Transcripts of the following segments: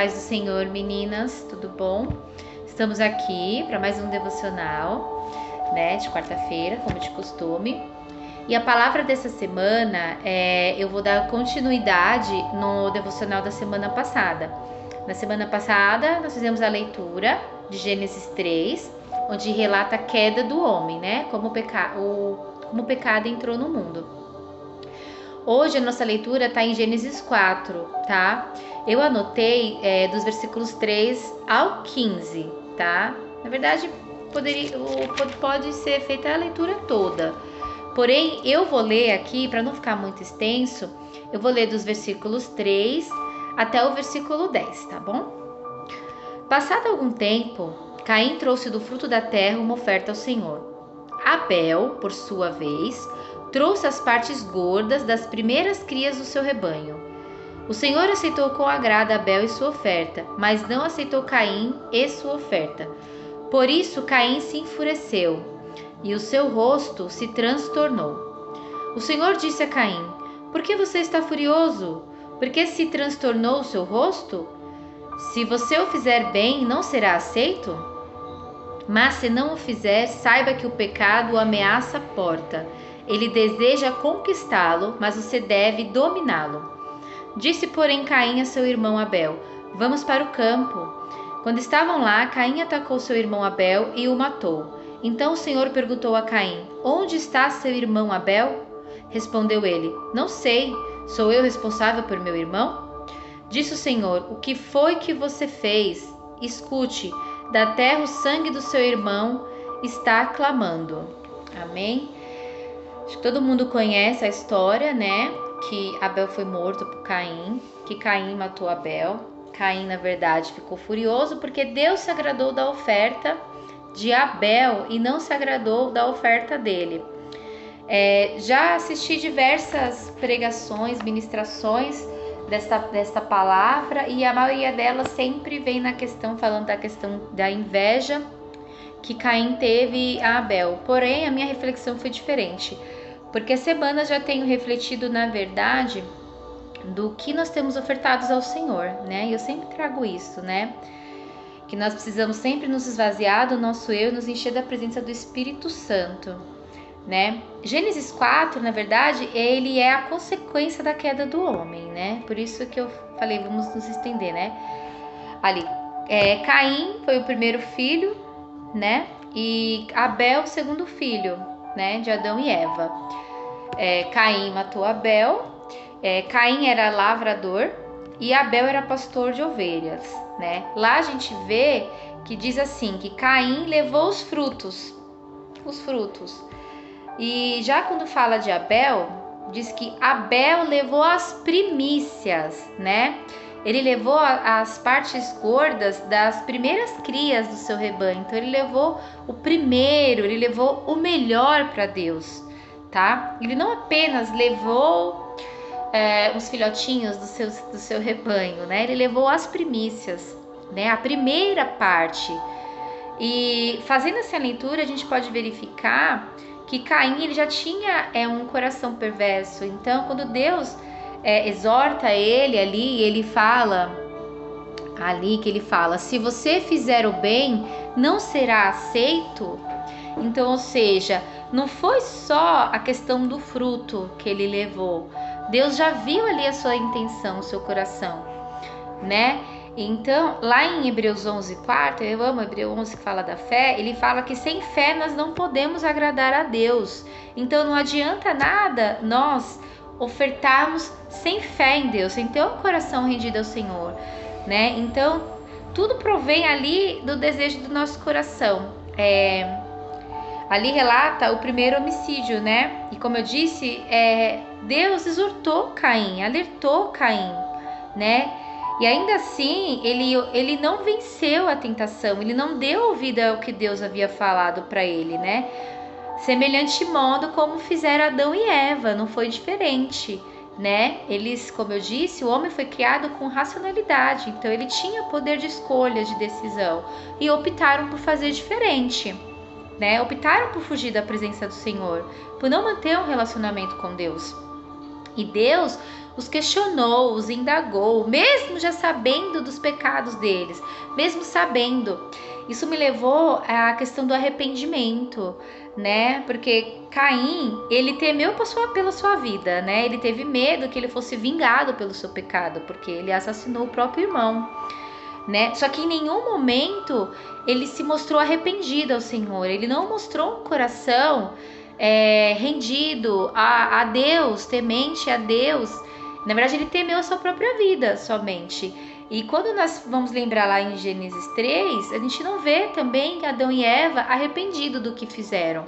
paz do Senhor, meninas, tudo bom? Estamos aqui para mais um devocional, né, de quarta-feira, como de costume. E a palavra dessa semana, eu vou dar continuidade no devocional da semana passada. Na semana passada, nós fizemos a leitura de Gênesis 3, onde relata a queda do homem, né, como o pecado entrou no mundo. Hoje a nossa leitura está em Gênesis 4, tá? Eu anotei dos versículos 3 ao 15, tá? Na verdade, pode ser feita a leitura toda. Porém, eu vou ler aqui, para não ficar muito extenso, eu vou ler dos versículos 3 até o versículo 10, tá bom? Passado algum tempo, Caim trouxe do fruto da terra uma oferta ao Senhor. Abel, por sua vez, trouxe as partes gordas das primeiras crias do seu rebanho. O Senhor aceitou com agrado Abel e sua oferta, mas não aceitou Caim e sua oferta. Por isso Caim se enfureceu, e o seu rosto se transtornou. O Senhor disse a Caim: Por que você está furioso? Por que se transtornou o seu rosto? Se você o fizer bem, não será aceito? Mas se não o fizer, saiba que o pecado o ameaça a porta. Ele deseja conquistá-lo, mas você deve dominá-lo. Disse, porém, Caim a seu irmão Abel: Vamos para o campo. Quando estavam lá, Caim atacou seu irmão Abel e o matou. Então o Senhor perguntou a Caim: Onde está seu irmão Abel? Respondeu ele: Não sei. Sou eu responsável por meu irmão? Disse o Senhor: O que foi que você fez? Escute, da terra o sangue do seu irmão está clamando. Amém? Acho que todo mundo conhece a história, né? Que Abel foi morto por Caim, que Caim matou Abel. Caim, na verdade, ficou furioso porque Deus se agradou da oferta de Abel e não se agradou da oferta dele. Já assisti diversas pregações, ministrações desta palavra e a maioria delas sempre vem falando da questão da inveja que Caim teve a Abel. Porém, a minha reflexão foi diferente, porque semanas já tenho refletido, na verdade, do que nós temos ofertados ao Senhor, né? E eu sempre trago isso, né? Que nós precisamos sempre nos esvaziar do nosso eu e nos encher da presença do Espírito Santo, né? Gênesis 4, na verdade, ele é a consequência da queda do homem, né? Por isso que eu falei, vamos nos estender, né? Ali, Caim foi o primeiro filho, né? E Abel, o segundo filho, né? De Adão e Eva. Caim matou Abel. Caim era lavrador e Abel era pastor de ovelhas, né? Lá a gente vê que diz assim, que Caim levou os frutos. E já quando fala de Abel, diz que Abel levou as primícias, né? Ele levou as partes gordas das primeiras crias do seu rebanho. Então ele levou o primeiro, ele levou o melhor para Deus, tá? Ele não apenas levou os filhotinhos do seu rebanho, né? Ele levou as primícias, né? A primeira parte. E fazendo essa leitura, a gente pode verificar que Caim ele já tinha um coração perverso. Então, quando Deus exorta ele ali, ele fala ali que ele fala: se você fizer o bem, não será aceito. Então, ou seja, não foi só a questão do fruto que ele levou. Deus já viu ali a sua intenção, o seu coração, né? Então, lá em Hebreus 11:4, eu amo Hebreus 11 que fala da fé, ele fala que sem fé nós não podemos agradar a Deus. Então, não adianta nada nós ofertarmos sem fé em Deus, sem ter um coração rendido ao Senhor, né? Então, tudo provém ali do desejo do nosso coração. Ali relata o primeiro homicídio, né? E como eu disse, Deus exortou Caim, alertou Caim, né? E ainda assim, ele não venceu a tentação, ele não deu ouvido ao que Deus havia falado para ele, né? Semelhante modo como fizeram Adão e Eva, não foi diferente, né? Eles, como eu disse, o homem foi criado com racionalidade, então ele tinha poder de escolha, de decisão, e optaram por fazer diferente, né? Optaram por fugir da presença do Senhor, por não manter um relacionamento com Deus. E Deus os questionou, os indagou, mesmo já sabendo dos pecados deles, mesmo sabendo. Isso me levou à questão do arrependimento, né? Porque Caim, ele temeu pela sua vida, né? Ele teve medo que ele fosse vingado pelo seu pecado, porque ele assassinou o próprio irmão, né? Só que em nenhum momento ele se mostrou arrependido ao Senhor. Ele não mostrou um coração rendido a Deus, temente a Deus. Na verdade, ele temeu a sua própria vida somente. E quando nós vamos lembrar lá em Gênesis 3, a gente não vê também Adão e Eva arrependidos do que fizeram.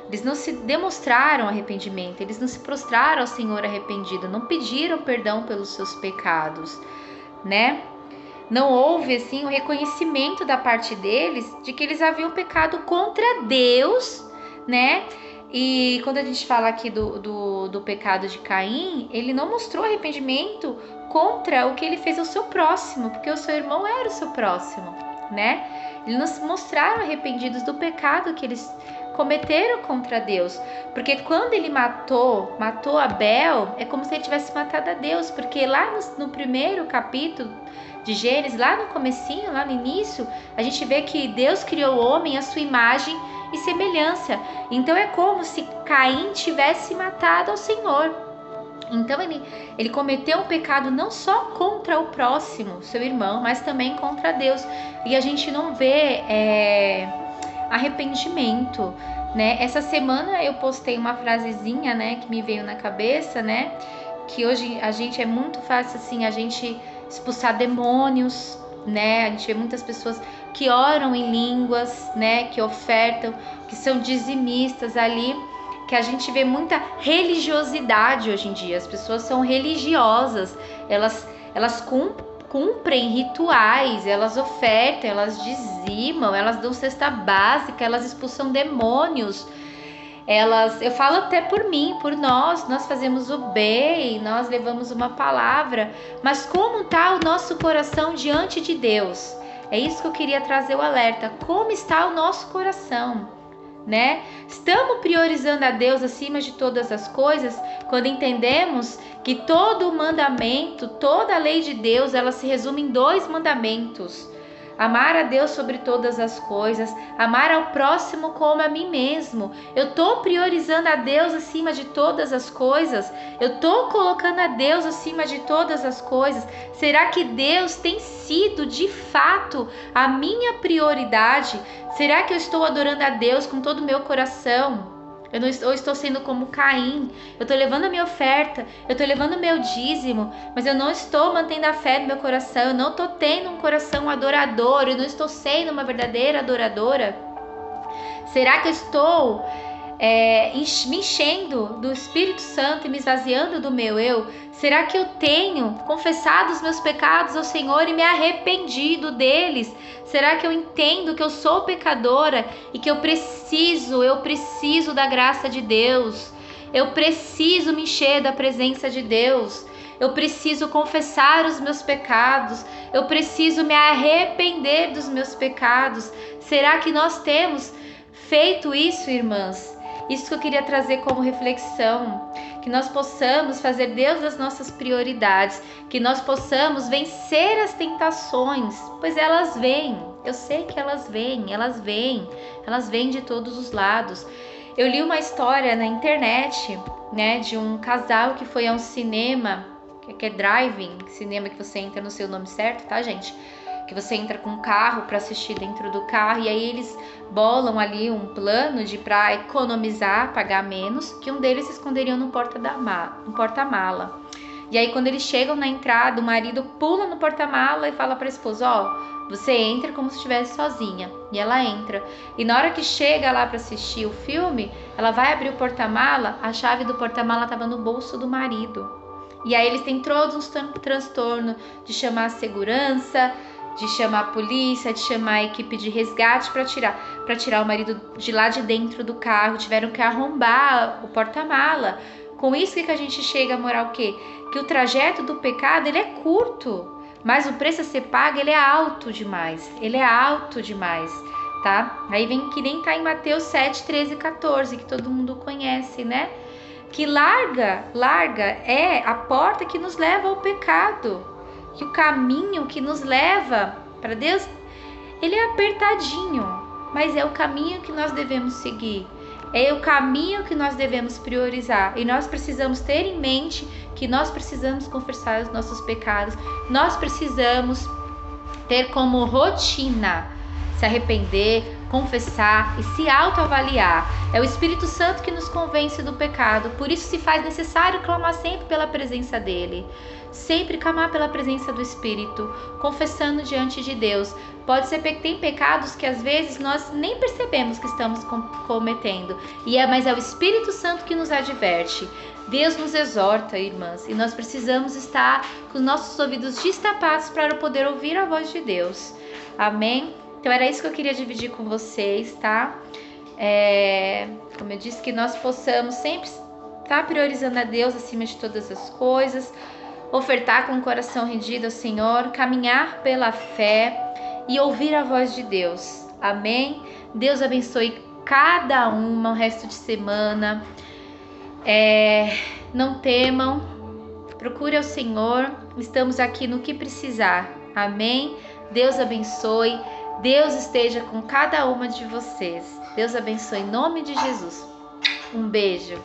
Eles não se demonstraram arrependimento, eles não se prostraram ao Senhor arrependido, não pediram perdão pelos seus pecados, né? Não houve, assim, o reconhecimento da parte deles de que eles haviam pecado contra Deus, né? E quando a gente fala aqui do pecado de Caim, ele não mostrou arrependimento contra o que ele fez ao seu próximo, porque o seu irmão era o seu próximo, né? Eles não se mostraram arrependidos do pecado que eles cometeram contra Deus, porque quando ele matou Abel, é como se ele tivesse matado a Deus, porque lá no primeiro capítulo de Gênesis, lá no comecinho, lá no início, a gente vê que Deus criou o homem à sua imagem e semelhança. Então é como se Caim tivesse matado ao Senhor. Então ele cometeu um pecado não só contra o próximo, seu irmão, mas também contra Deus. E a gente não vê arrependimento, né? Essa semana eu postei uma frasezinha, né, que me veio na cabeça, né? Que hoje a gente é muito fácil assim, a gente expulsar demônios, né? A gente vê muitas pessoas que oram em línguas, né? Que ofertam, que são dizimistas ali, que a gente vê muita religiosidade hoje em dia. As pessoas são religiosas, elas cumprem rituais, elas ofertam, elas dizimam, elas dão cesta básica, elas expulsam demônios. Eu falo até por mim, por nós fazemos o bem, nós levamos uma palavra, mas como está o nosso coração diante de Deus? É isso que eu queria trazer o alerta. Como está o nosso coração, né? Estamos priorizando a Deus acima de todas as coisas quando entendemos que todo o mandamento, toda a lei de Deus, ela se resume em 2 mandamentos. Amar a Deus sobre todas as coisas, amar ao próximo como a mim mesmo. Eu estou priorizando a Deus acima de todas as coisas? Eu estou colocando a Deus acima de todas as coisas? Será que Deus tem sido de fato a minha prioridade? Será que eu estou adorando a Deus com todo o meu coração? Eu estou sendo como Caim, eu estou levando a minha oferta, eu estou levando o meu dízimo, mas eu não estou mantendo a fé no meu coração, eu não estou tendo um coração adorador, eu não estou sendo uma verdadeira adoradora. Será que eu estou me enchendo do Espírito Santo e me esvaziando do meu eu? Será que eu tenho confessado os meus pecados ao Senhor e me arrependido deles? Será que eu entendo que eu sou pecadora e que eu preciso da graça de Deus? Eu preciso me encher da presença de Deus. Eu preciso confessar os meus pecados. Eu preciso me arrepender dos meus pecados. Será que nós temos feito isso, irmãs? Isso que eu queria trazer como reflexão, que nós possamos fazer Deus as nossas prioridades, que nós possamos vencer as tentações, pois elas vêm, eu sei que elas vêm de todos os lados. Eu li uma história na internet, né, de um casal que foi a um cinema, que é drive-in, cinema que você entra no seu nome certo, tá, gente? Que você entra com um carro para assistir dentro do carro, e aí eles bolam ali um plano para economizar, pagar menos, que um deles se esconderiam no porta-mala. E aí quando eles chegam na entrada, o marido pula no porta-mala e fala para a esposa, você entra como se estivesse sozinha. E ela entra. E na hora que chega lá para assistir o filme, ela vai abrir o porta-mala, a chave do porta-mala estava no bolso do marido. E aí eles têm todos um transtorno de chamar a segurança, de chamar a polícia, de chamar a equipe de resgate para tirar o marido de lá de dentro do carro. Tiveram que arrombar o porta-mala. Com isso que a gente chega a morar o quê? Que o trajeto do pecado ele é curto, mas o preço a ser pago ele é alto demais. Tá? Aí vem que nem tá em Mateus 7, 13 e 14, que todo mundo conhece, né? que larga é a porta que nos leva ao pecado, que o caminho que nos leva para Deus, ele é apertadinho, mas é o caminho que nós devemos seguir, é o caminho que nós devemos priorizar, e nós precisamos ter em mente que nós precisamos confessar os nossos pecados, nós precisamos ter como rotina se arrepender, confessar e se autoavaliar. É o Espírito Santo que nos convence do pecado, por isso se faz necessário clamar sempre pela presença dele, sempre clamar pela presença do Espírito, confessando diante de Deus. Pode ser que tem pecados que às vezes nós nem percebemos que estamos cometendo, mas é o Espírito Santo que nos adverte. Deus nos exorta, irmãs, e nós precisamos estar com os nossos ouvidos destapados para poder ouvir a voz de Deus. Amém? Então era isso que eu queria dividir com vocês, tá? Como eu disse, que nós possamos sempre estar priorizando a Deus acima de todas as coisas, ofertar com o coração rendido ao Senhor, caminhar pela fé e ouvir a voz de Deus. Amém? Deus abençoe cada uma o resto de semana. Não temam, procure ao Senhor, estamos aqui no que precisar. Amém? Deus abençoe, Deus esteja com cada uma de vocês. Deus abençoe em nome de Jesus. Um beijo.